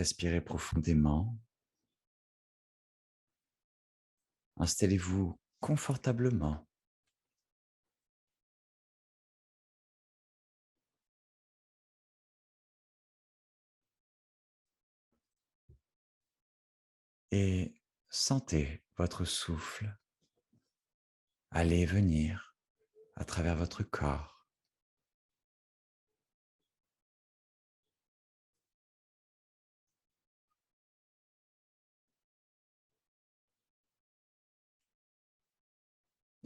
Respirez profondément. Installez-vous confortablement et sentez votre souffle aller et venir à travers votre corps.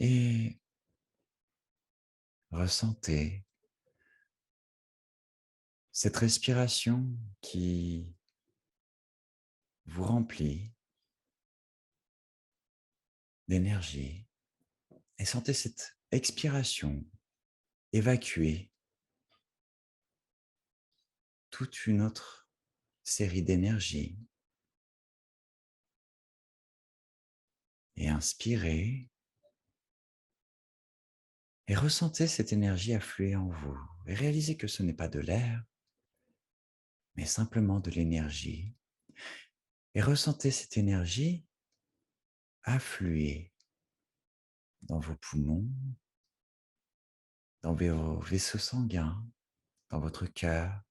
Et ressentez cette respiration qui vous remplit d'énergie. Et sentez cette expiration évacuer toute une autre série d'énergie. Et inspirez et ressentez cette énergie affluer en vous. Et réalisez que ce n'est pas de l'air, mais simplement de l'énergie. Et ressentez cette énergie affluer dans vos poumons, dans vos vaisseaux sanguins, dans votre cœur,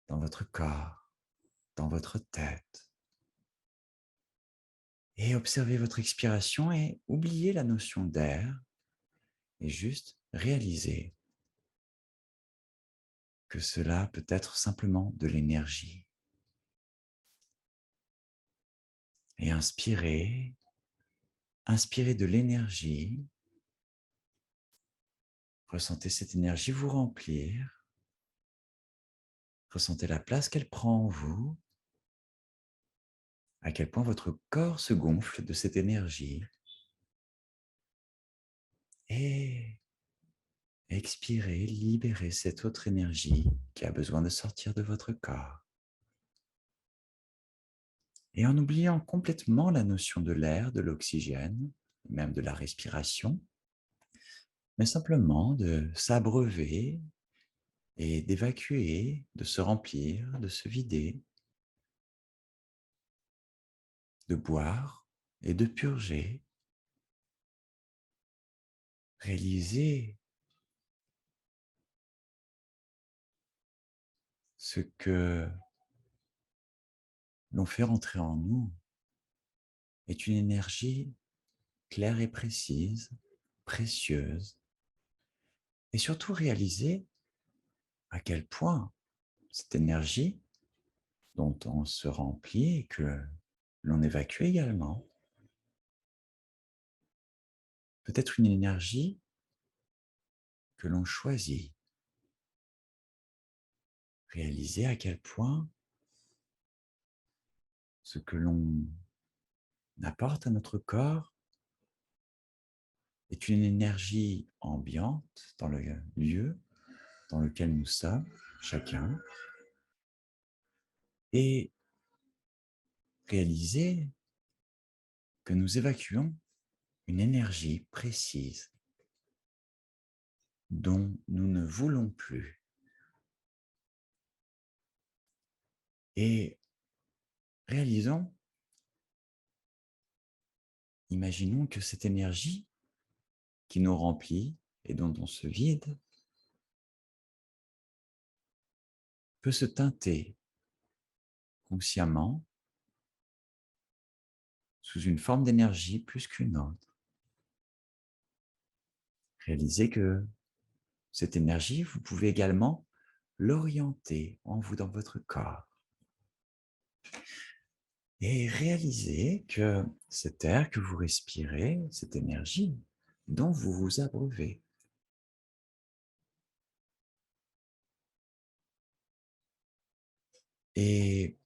dans votre corps, dans votre tête. Et observez votre expiration et oubliez la notion d'air et juste réalisez que cela peut être simplement de l'énergie. Et inspirez de l'énergie. Ressentez cette énergie vous remplir. Ressentez la place qu'elle prend en vous, à quel point votre corps se gonfle de cette énergie. Et expirez, libérez cette autre énergie qui a besoin de sortir de votre corps. Et en oubliant complètement la notion de l'air, de l'oxygène, même de la respiration, mais simplement de s'abreuver et d'évacuer, de se remplir, de se vider, de boire et de purger. Réalisez ce que l'on fait rentrer en nous est une énergie claire et précise, précieuse, et surtout réaliser à quel point cette énergie dont on se remplit et que l'on évacue également peut être une énergie que l'on choisit. Réaliser à quel point ce que l'on apporte à notre corps est une énergie ambiante dans le lieu dans lequel nous sommes, chacun, et réaliser que nous évacuons une énergie précise dont nous ne voulons plus. Et réalisons, imaginons que cette énergie qui nous remplit et dont on se vide peut se teinter consciemment sous une forme d'énergie plus qu'une autre. Réalisez que cette énergie, vous pouvez également l'orienter en vous dans votre corps. Et réalisez que cet air que vous respirez, cette énergie dont vous vous abreuvez, est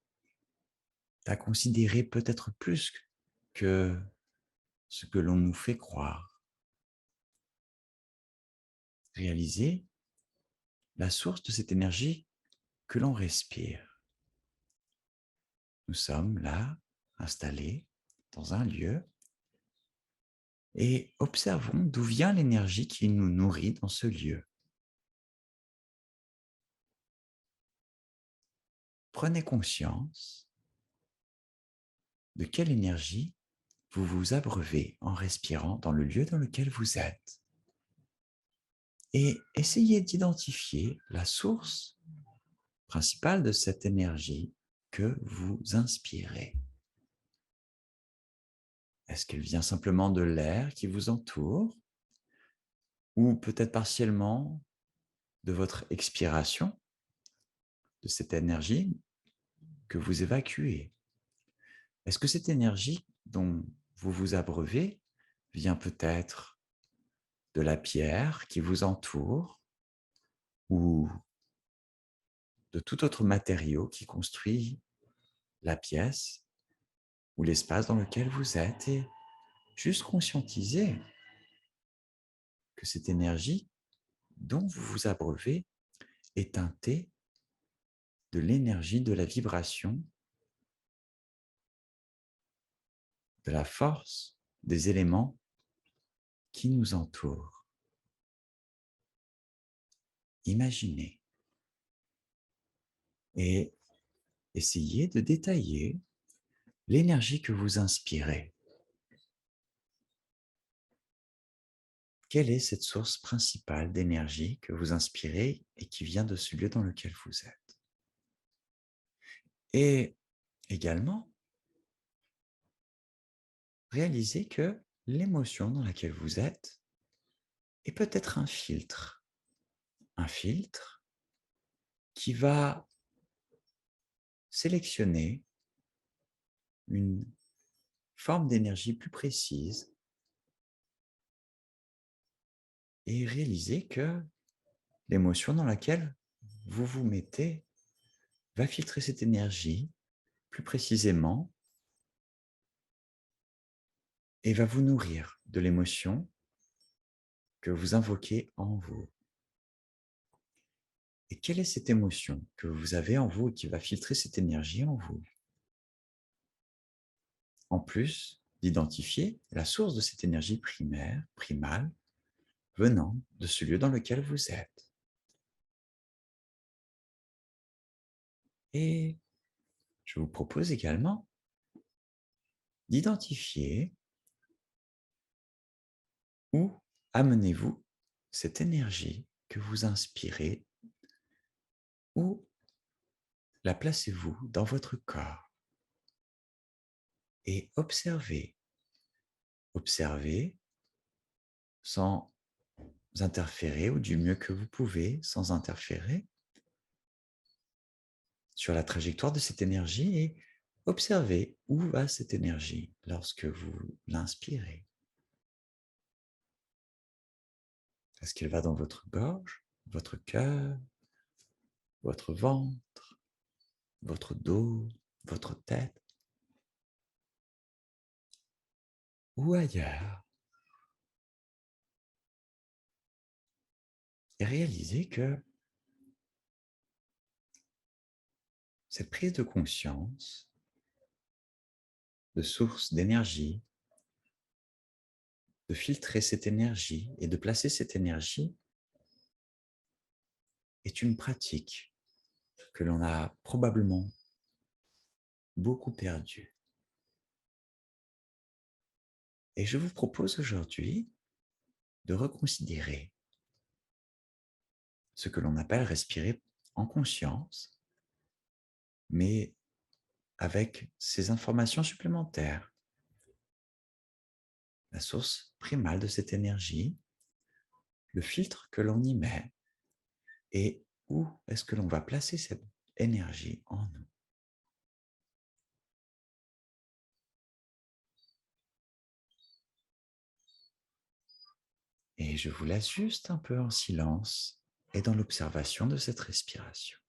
à considérer peut-être plus que ce que l'on nous fait croire. Réalisez la source de cette énergie que l'on respire. Nous sommes là, installés dans un lieu, et observons d'où vient l'énergie qui nous nourrit dans ce lieu. prenez conscience de quelle énergie vous vous abreuvez en respirant dans le lieu dans lequel vous êtes. Et essayez d'identifier la source principale de cette énergie que vous inspirez. Est-ce qu'elle vient simplement de l'air qui vous entoure ou peut-être partiellement de votre expiration, de cette énergie que vous évacuez? Est-ce que cette énergie dont vous vous abreuvez vient peut-être de la pierre qui vous entoure ou de tout autre matériau qui construit la pièce ou l'espace dans lequel vous êtes, et juste conscientiser que cette énergie dont vous vous abreuvez est teintée de l'énergie de la vibration, de la force des éléments qui nous entourent. Imaginez et essayez de détailler l'énergie que vous inspirez. Quelle est cette source principale d'énergie que vous inspirez et qui vient de ce lieu dans lequel vous êtes? Et également, réalisez que l'émotion dans laquelle vous êtes est peut-être un filtre qui va sélectionner une forme d'énergie plus précise et réaliser que l'émotion dans laquelle vous vous mettez va filtrer cette énergie plus précisément et va vous nourrir de l'émotion que vous invoquez en vous. Et quelle est cette émotion que vous avez en vous et qui va filtrer cette énergie en vous? En plus d'identifier la source de cette énergie primaire, primale, venant de ce lieu dans lequel vous êtes. Et je vous propose également d'identifier où amenez-vous cette énergie que vous inspirez, où la placez-vous dans votre corps, et observez sans interférer, ou du mieux que vous pouvez sans interférer, sur la trajectoire de cette énergie, et observez où va cette énergie lorsque vous l'inspirez. Est-ce qu'elle va dans votre gorge, votre cœur, votre ventre, votre dos, votre tête ou ailleurs? Et réalisez que cette prise de conscience de source d'énergie, de filtrer cette énergie et de placer cette énergie est une pratique que l'on a probablement beaucoup perdue. Et je vous propose aujourd'hui de reconsidérer ce que l'on appelle respirer en conscience, mais avec ces informations supplémentaires. La source primale de cette énergie, le filtre que l'on y met, et où est-ce que l'on va placer cette énergie en nous. Et je vous laisse juste un peu en silence et dans l'observation de cette respiration.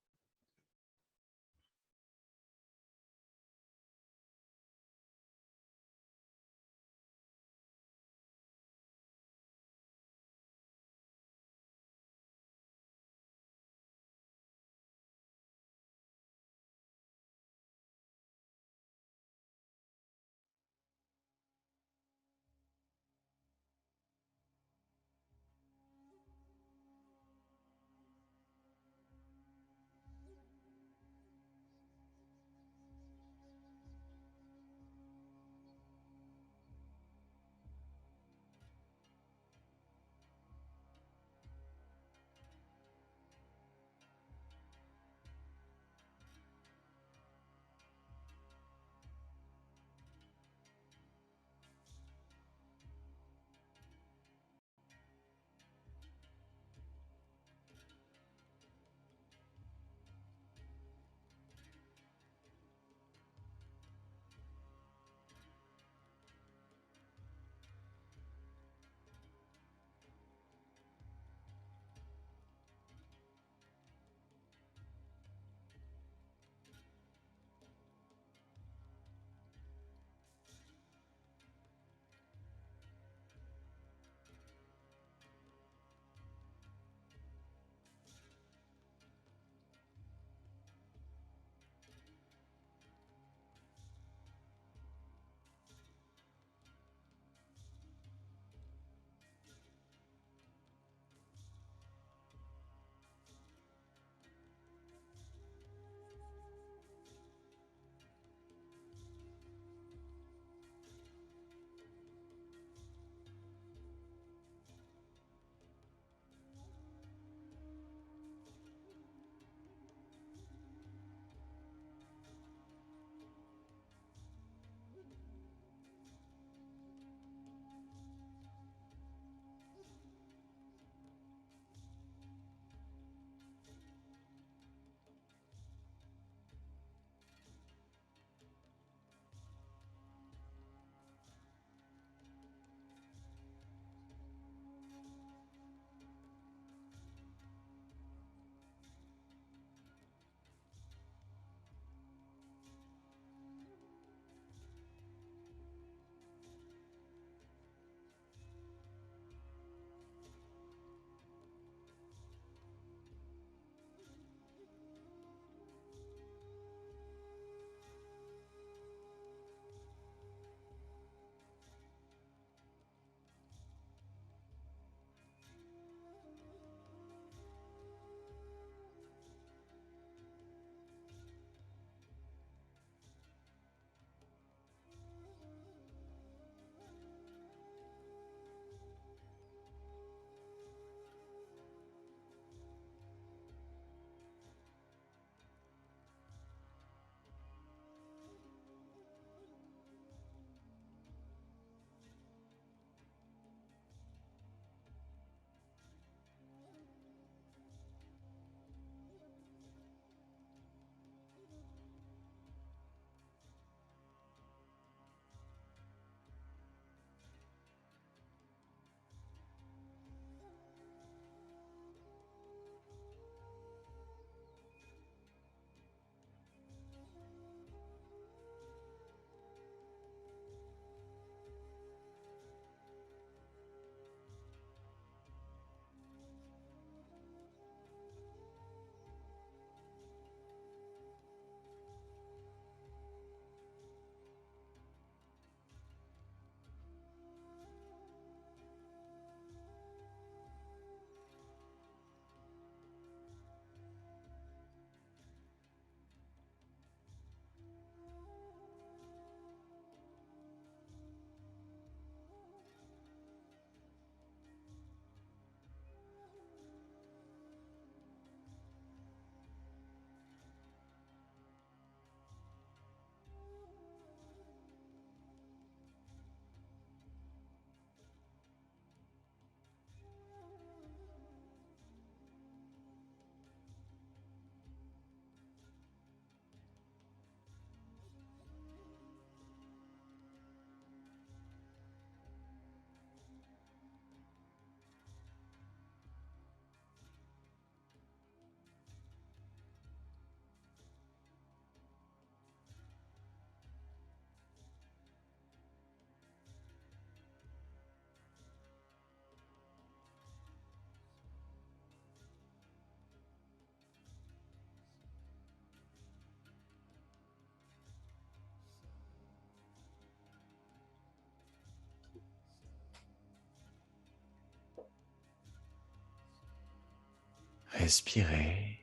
Respirez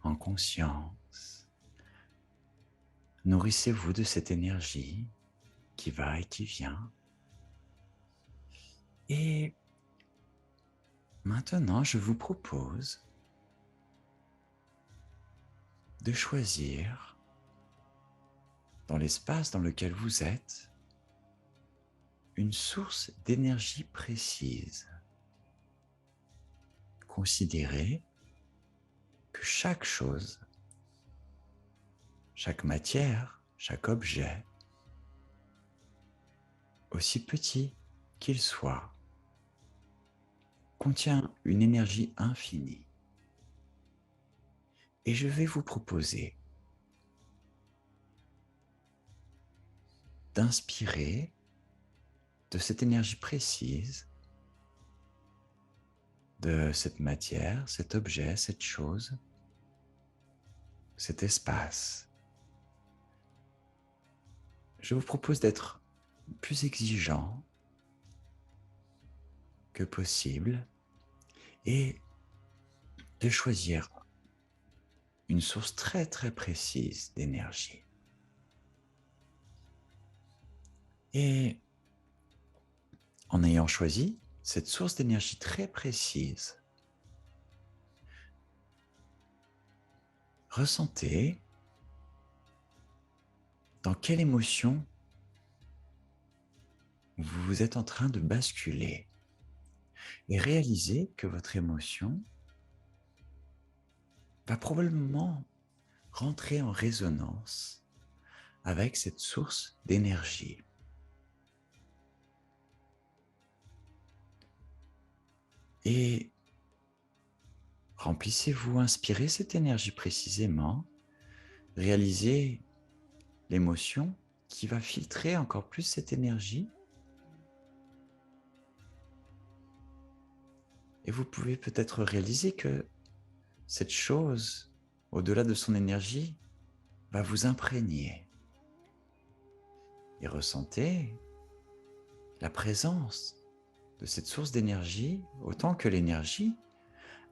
en conscience. Nourrissez-vous de cette énergie qui va et qui vient. Et maintenant, je vous propose de choisir, dans l'espace dans lequel vous êtes, une source d'énergie précise. Considérez que chaque chose, chaque matière, chaque objet, aussi petit qu'il soit, contient une énergie infinie. Et je vais vous proposer d'inspirer de cette énergie précise, de cette matière, cet objet, cette chose, cet espace. Je vous propose d'être plus exigeant que possible et de choisir une source très très précise d'énergie. Et en ayant choisi cette source d'énergie très précise, ressentez dans quelle émotion vous êtes en train de basculer et réalisez que votre émotion va probablement rentrer en résonance avec cette source d'énergie. Et remplissez-vous, inspirez cette énergie précisément, réalisez l'émotion qui va filtrer encore plus cette énergie. Et vous pouvez peut-être réaliser que cette chose, au-delà de son énergie, va vous imprégner. Et ressentez la présence de cette source d'énergie, autant que l'énergie,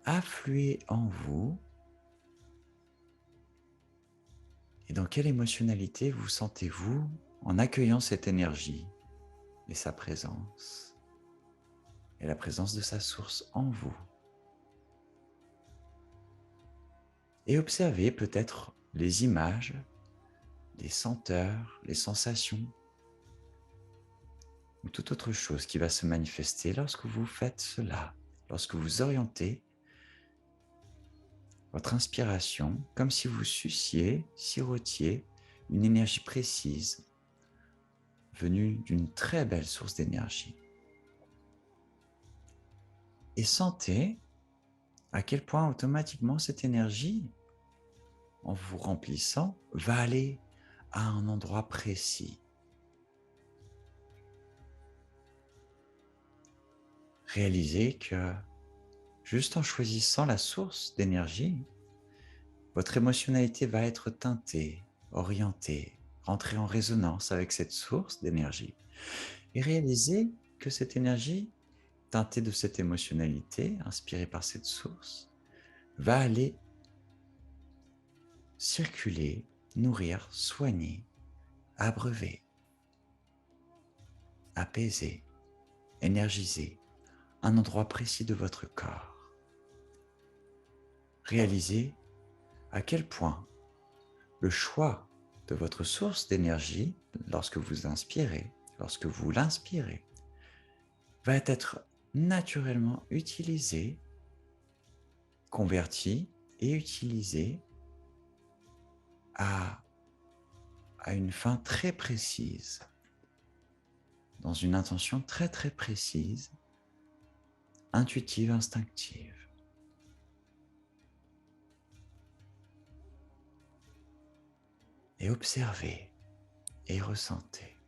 affluer en vous. Et dans quelle émotionnalité vous sentez-vous en accueillant cette énergie et sa présence et la présence de sa source en vous. Et observez peut-être les images, les senteurs, les sensations ou toute autre chose qui va se manifester lorsque vous faites cela, lorsque vous orientez votre inspiration comme si vous suciez, sirotiez une énergie précise venue d'une très belle source d'énergie. Et sentez à quel point automatiquement cette énergie, en vous remplissant, va aller à un endroit précis. Réalisez que juste en choisissant la source d'énergie, votre émotionnalité va être teintée, orientée, rentrer en résonance avec cette source d'énergie. Et réalisez que cette énergie, teintée de cette émotionnalité, inspirée par cette source, va aller circuler, nourrir, soigner, abreuver, apaiser, énergiser un endroit précis de votre corps. Réalisez à quel point le choix de votre source d'énergie, lorsque vous inspirez, lorsque vous l'inspirez, va être naturellement utilisé, converti et utilisé à une fin très précise, dans une intention très très précise, intuitive, instinctive. Et observez et ressentez.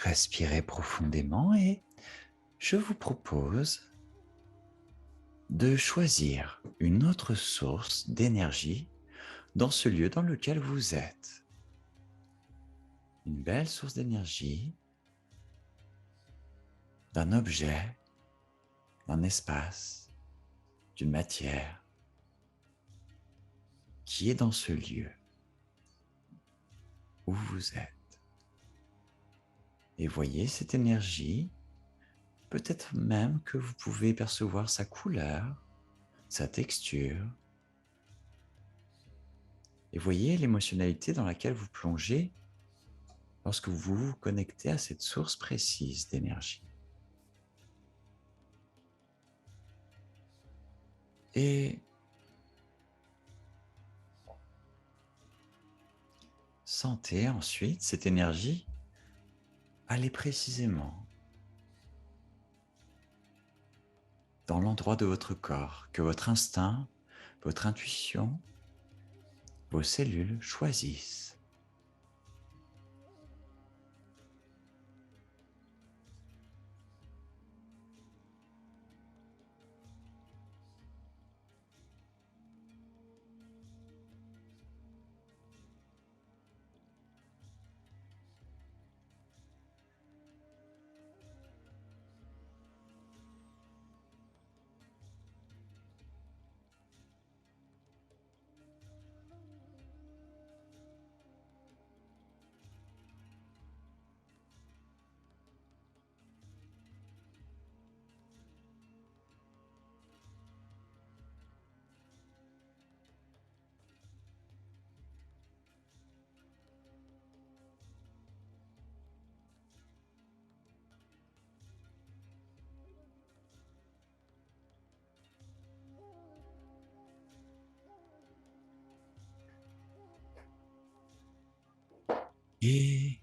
Respirez profondément et je vous propose de choisir une autre source d'énergie dans ce lieu dans lequel vous êtes. Une belle source d'énergie d'un objet, d'un espace, d'une matière qui est dans ce lieu où vous êtes. Et voyez cette énergie, peut-être même que vous pouvez percevoir sa couleur, sa texture. Et voyez l'émotionnalité dans laquelle vous plongez lorsque vous vous connectez à cette source précise d'énergie. Et sentez ensuite cette énergie aller précisément dans l'endroit de votre corps que votre instinct, votre intuition, vos cellules choisissent. Et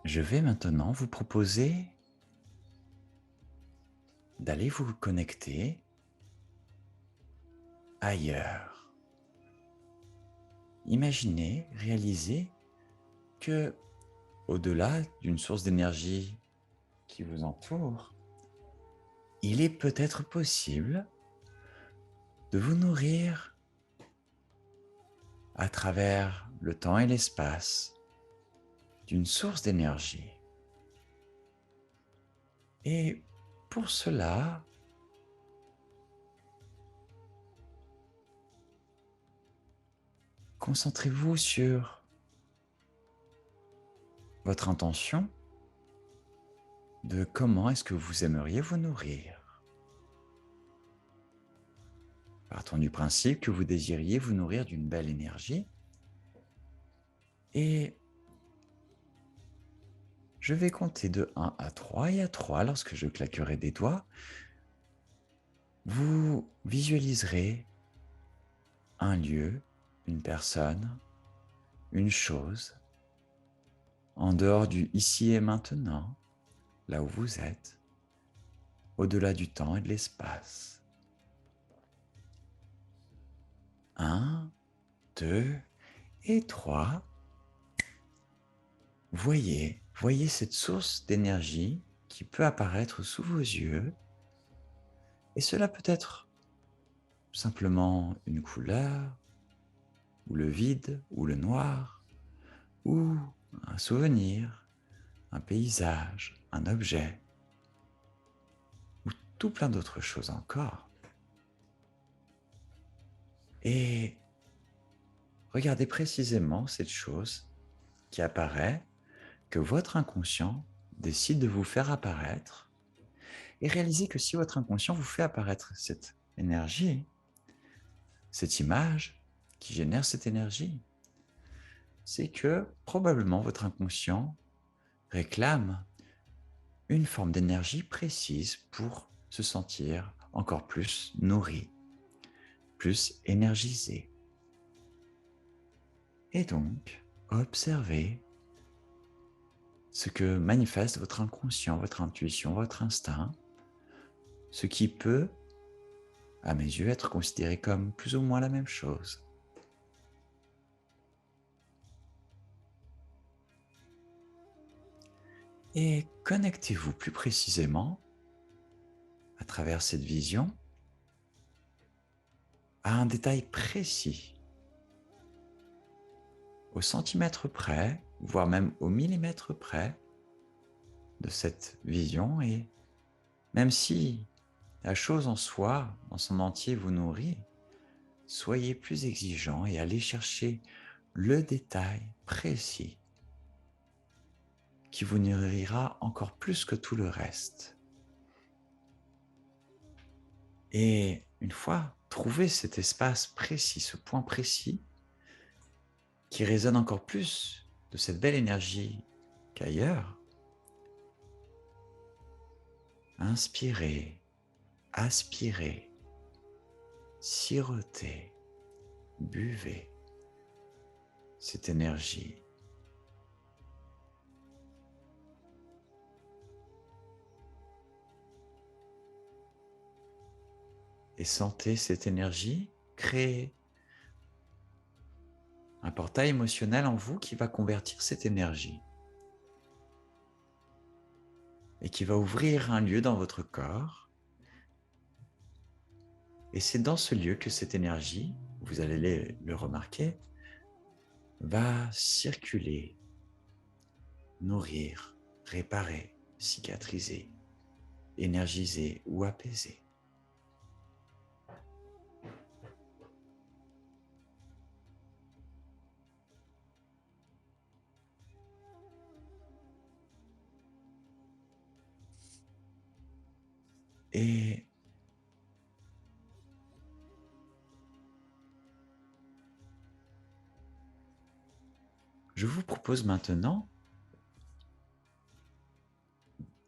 je vais maintenant vous proposer d'aller vous connecter ailleurs. Imaginez, réalisez que, au-delà d'une source d'énergie qui vous entoure, il est peut-être possible de vous nourrir à travers le temps et l'espace d'une source d'énergie. Et pour cela, concentrez-vous sur votre intention de comment est-ce que vous aimeriez vous nourrir. Partons du principe que vous désiriez vous nourrir d'une belle énergie et je vais compter de 1 à 3 et à 3, lorsque je claquerai des doigts, vous visualiserez un lieu, une personne, une chose, en dehors du ici et maintenant, là où vous êtes, au-delà du temps et de l'espace. 1, 2 et 3. Voyez cette source d'énergie qui peut apparaître sous vos yeux et cela peut être simplement une couleur, ou le vide, ou le noir, ou un souvenir, un paysage, un objet, ou tout plein d'autres choses encore. Et regardez précisément cette chose qui apparaît, que votre inconscient décide de vous faire apparaître, et réalisez que si votre inconscient vous fait apparaître cette énergie, cette image qui génère cette énergie, c'est que probablement votre inconscient réclame une forme d'énergie précise pour se sentir encore plus nourri, plus énergisé. Et donc, observez ce que manifeste votre inconscient, votre intuition, votre instinct, ce qui peut, à mes yeux, être considéré comme plus ou moins la même chose. Et connectez-vous plus précisément, à travers cette vision, à un détail précis, au centimètre près, voire même au millimètre près de cette vision. Et même si la chose en soi, dans son entier, vous nourrit, soyez plus exigeant et allez chercher le détail précis qui vous nourrira encore plus que tout le reste. Et une fois trouvé cet espace précis, ce point précis, qui résonne encore plus de cette belle énergie qu'ailleurs, inspirez, aspirez, sirotez, buvez cette énergie. Et sentez cette énergie créer un portail émotionnel en vous qui va convertir cette énergie et qui va ouvrir un lieu dans votre corps. Et c'est dans ce lieu que cette énergie, vous allez le remarquer, va circuler, nourrir, réparer, cicatriser, énergiser ou apaiser. Et je vous propose maintenant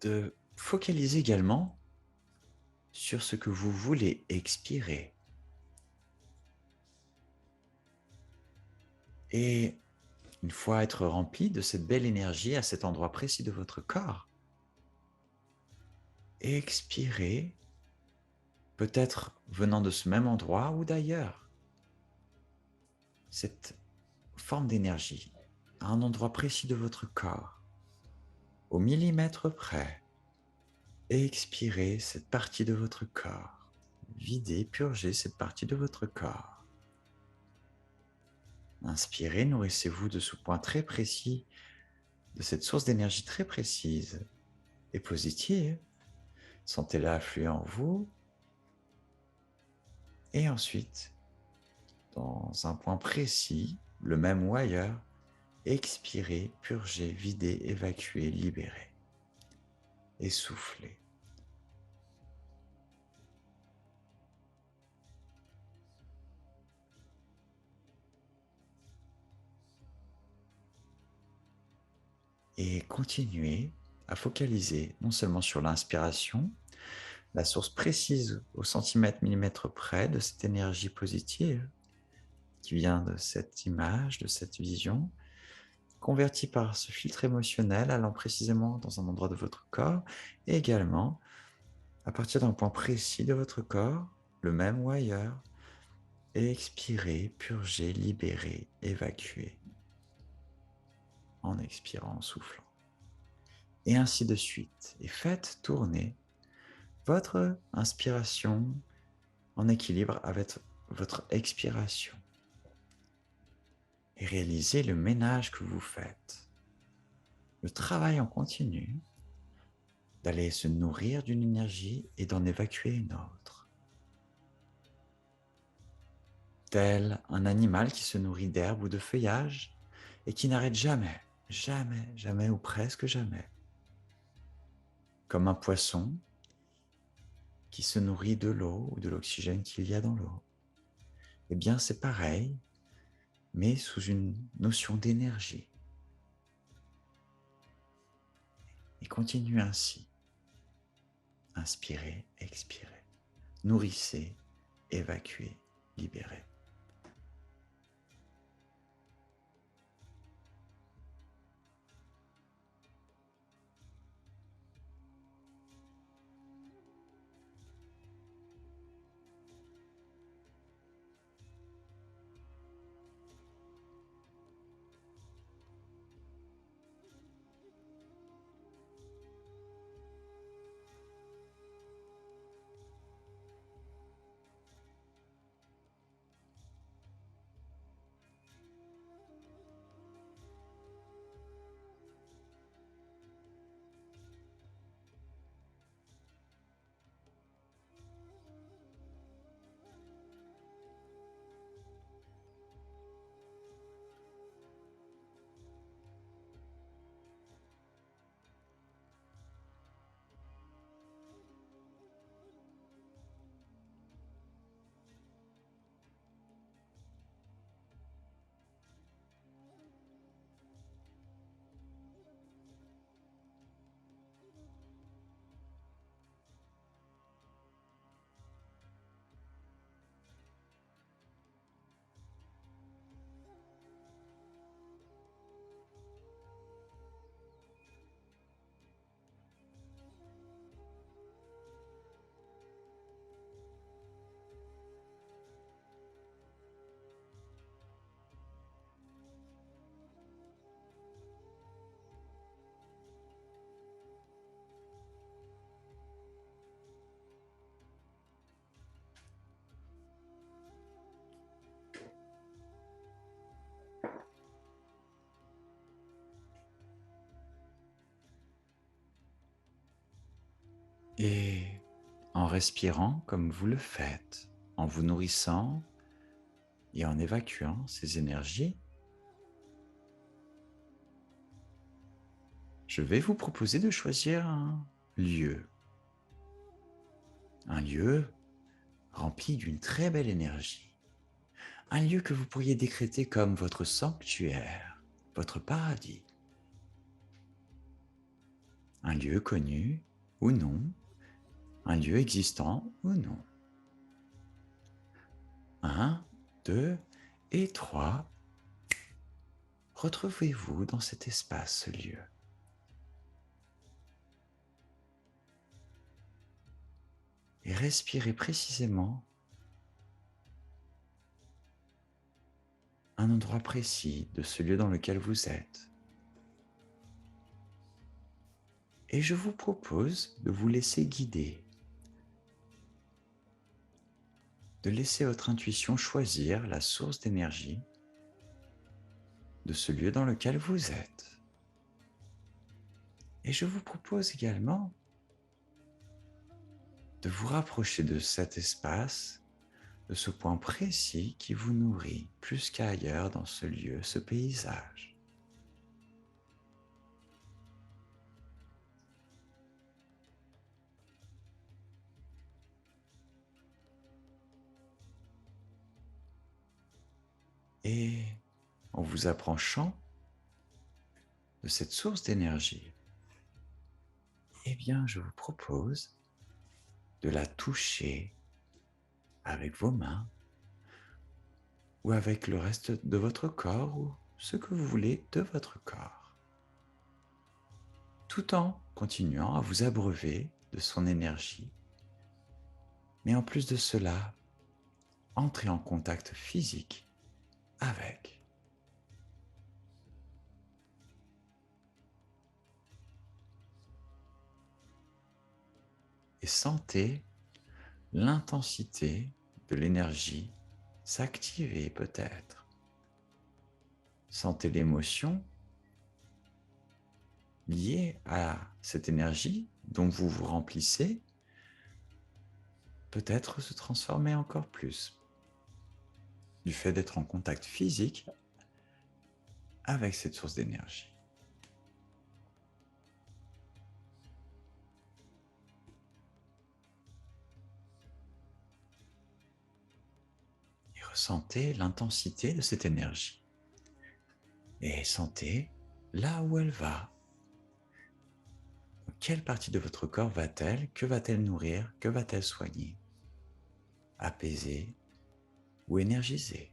de focaliser également sur ce que vous voulez expirer. Et une fois être rempli de cette belle énergie à cet endroit précis de votre corps, expirez, peut-être venant de ce même endroit ou d'ailleurs, cette forme d'énergie à un endroit précis de votre corps, au millimètre près. Expirez cette partie de votre corps. Videz, purgez cette partie de votre corps. Inspirez, nourrissez-vous de ce point très précis, de cette source d'énergie très précise et positive. Sentez-la affluer en vous. Et ensuite, dans un point précis, le même ou ailleurs, expirez, purgez, videz, évacuez, libérez. Et soufflez. Et continuez à focaliser non seulement sur l'inspiration, la source précise au centimètre, millimètre près de cette énergie positive qui vient de cette image, de cette vision, convertie par ce filtre émotionnel allant précisément dans un endroit de votre corps et également à partir d'un point précis de votre corps, le même ou ailleurs, et expirez, purgez, libérez, évacuez en expirant, en soufflant. Et ainsi de suite. Et faites tourner votre inspiration en équilibre avec votre expiration. Et réalisez le ménage que vous faites. Le travail en continu d'aller se nourrir d'une énergie et d'en évacuer une autre. Tel un animal qui se nourrit d'herbe ou de feuillage et qui n'arrête jamais, jamais, jamais ou presque jamais. Comme un poisson qui se nourrit de l'eau ou de l'oxygène qu'il y a dans l'eau. Eh bien, c'est pareil, mais sous une notion d'énergie. Et continuez ainsi. Inspirez, expirez. Nourrissez, évacuez, libérez. Et en respirant comme vous le faites, en vous nourrissant et en évacuant ces énergies, je vais vous proposer de choisir un lieu rempli d'une très belle énergie, un lieu que vous pourriez décréter comme votre sanctuaire, votre paradis, un lieu connu ou non, un lieu existant ou non. 1, 2 et 3. Retrouvez-vous dans cet espace, ce lieu. Et respirez précisément un endroit précis de ce lieu dans lequel vous êtes. Et je vous propose de vous laisser guider, de laisser votre intuition choisir la source d'énergie de ce lieu dans lequel vous êtes. Et je vous propose également de vous rapprocher de cet espace, de ce point précis qui vous nourrit plus qu'ailleurs dans ce lieu, ce paysage. Et en vous approchant de cette source d'énergie, eh bien, je vous propose de la toucher avec vos mains ou avec le reste de votre corps ou ce que vous voulez de votre corps, tout en continuant à vous abreuver de son énergie. Mais en plus de cela, entrez en contact physique avec. Et sentez l'intensité de l'énergie s'activer peut-être. Sentez l'émotion liée à cette énergie dont vous vous remplissez peut-être se transformer encore plus du fait d'être en contact physique avec cette source d'énergie. Et ressentez l'intensité de cette énergie. Et sentez là où elle va. Quelle partie de votre corps va-t-elle? Que va-t-elle nourrir? Que va-t-elle soigner? Apaiser ou énergiser?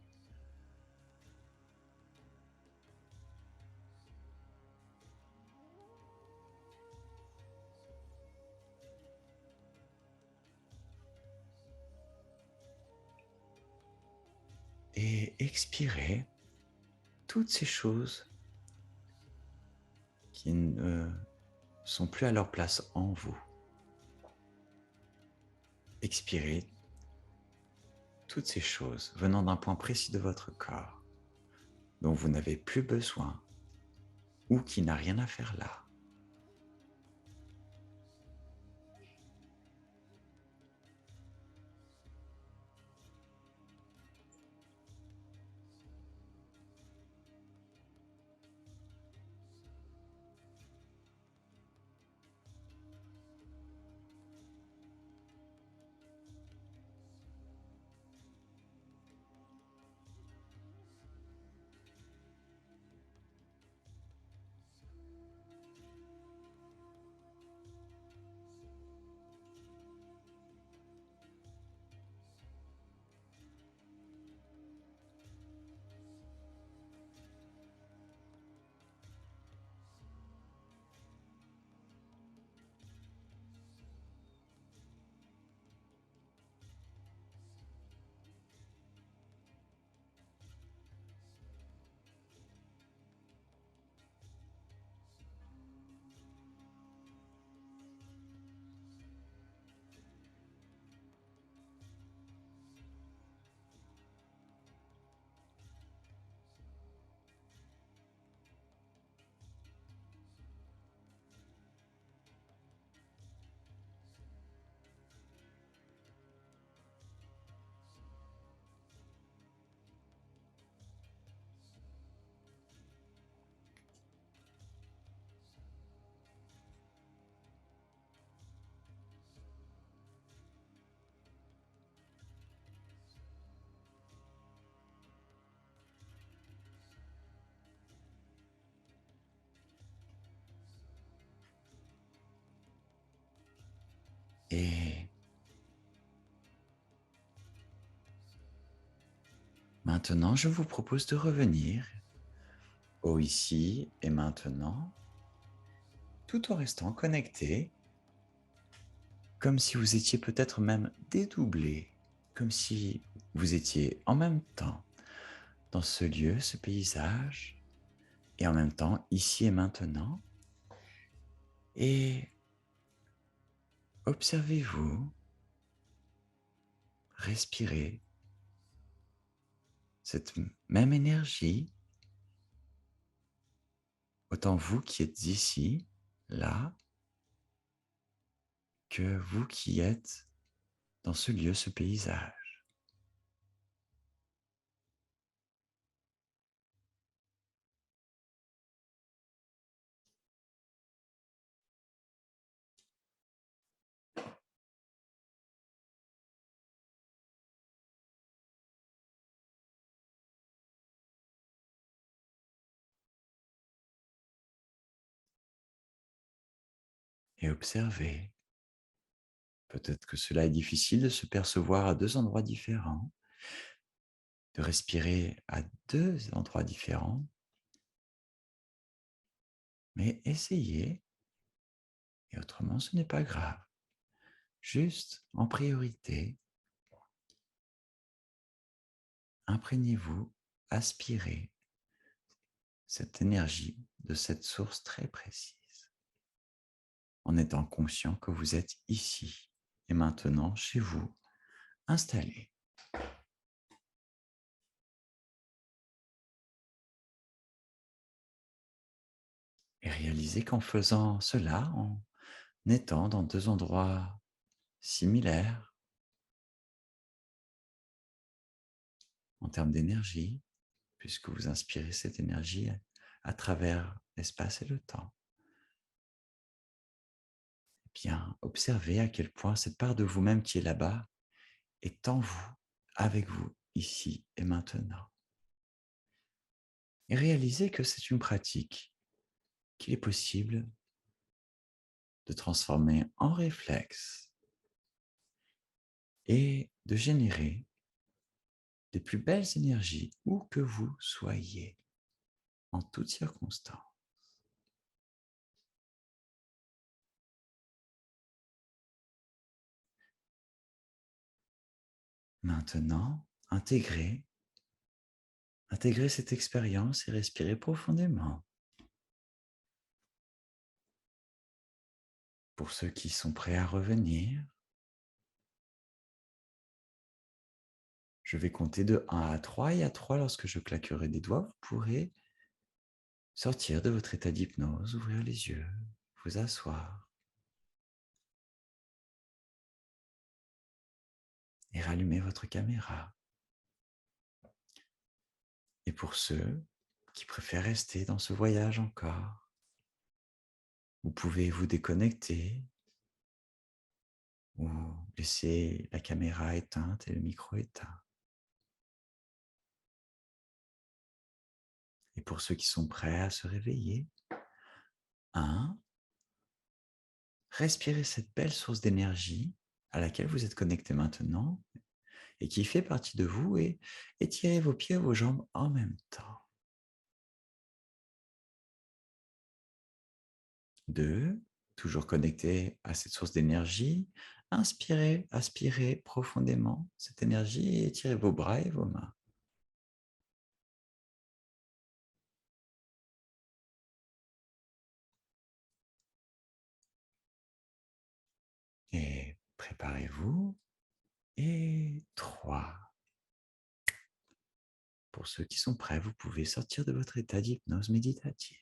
Et expirez toutes ces choses qui ne sont plus à leur place en vous. Expirez toutes ces choses venant d'un point précis de votre corps dont vous n'avez plus besoin ou qui n'a rien à faire là. Maintenant, je vous propose de revenir au ici et maintenant, tout en restant connecté, comme si vous étiez peut-être même dédoublé, comme si vous étiez en même temps dans ce lieu, ce paysage, et en même temps ici et maintenant. Et observez-vous, respirez cette même énergie, autant vous qui êtes ici, là, que vous qui êtes dans ce lieu, ce paysage. Et observez. Peut-être que cela est difficile de se percevoir à deux endroits différents, de respirer à deux endroits différents, mais essayez, et autrement ce n'est pas grave. Juste en priorité, imprégnez-vous, aspirez cette énergie de cette source très précise, en étant conscient que vous êtes ici et maintenant chez vous, installé. Et réalisez qu'en faisant cela, en étant dans deux endroits similaires en termes d'énergie, puisque vous inspirez cette énergie à travers l'espace et le temps, eh bien, observez à quel point cette part de vous-même qui est là-bas est en vous, avec vous, ici et maintenant. Et réalisez que c'est une pratique qu'il est possible de transformer en réflexe et de générer des plus belles énergies où que vous soyez, en toutes circonstances. Maintenant, intégrez cette expérience et respirez profondément. Pour ceux qui sont prêts à revenir, je vais compter de 1 à 3 et à 3, lorsque je claquerai des doigts, vous pourrez sortir de votre état d'hypnose, ouvrir les yeux, vous asseoir et rallumer votre caméra. Et pour ceux qui préfèrent rester dans ce voyage encore, vous pouvez vous déconnecter ou laisser la caméra éteinte et le micro éteint. Et pour ceux qui sont prêts à se réveiller, 1, respirez cette belle source d'énergie à laquelle vous êtes connecté maintenant et qui fait partie de vous, et étirez vos pieds et vos jambes en même temps. 2, toujours connecté à cette source d'énergie, inspirez, aspirez profondément cette énergie et étirez vos bras et vos mains. Et préparez-vous. Et 3. Pour ceux qui sont prêts, vous pouvez sortir de votre état d'hypnose méditative.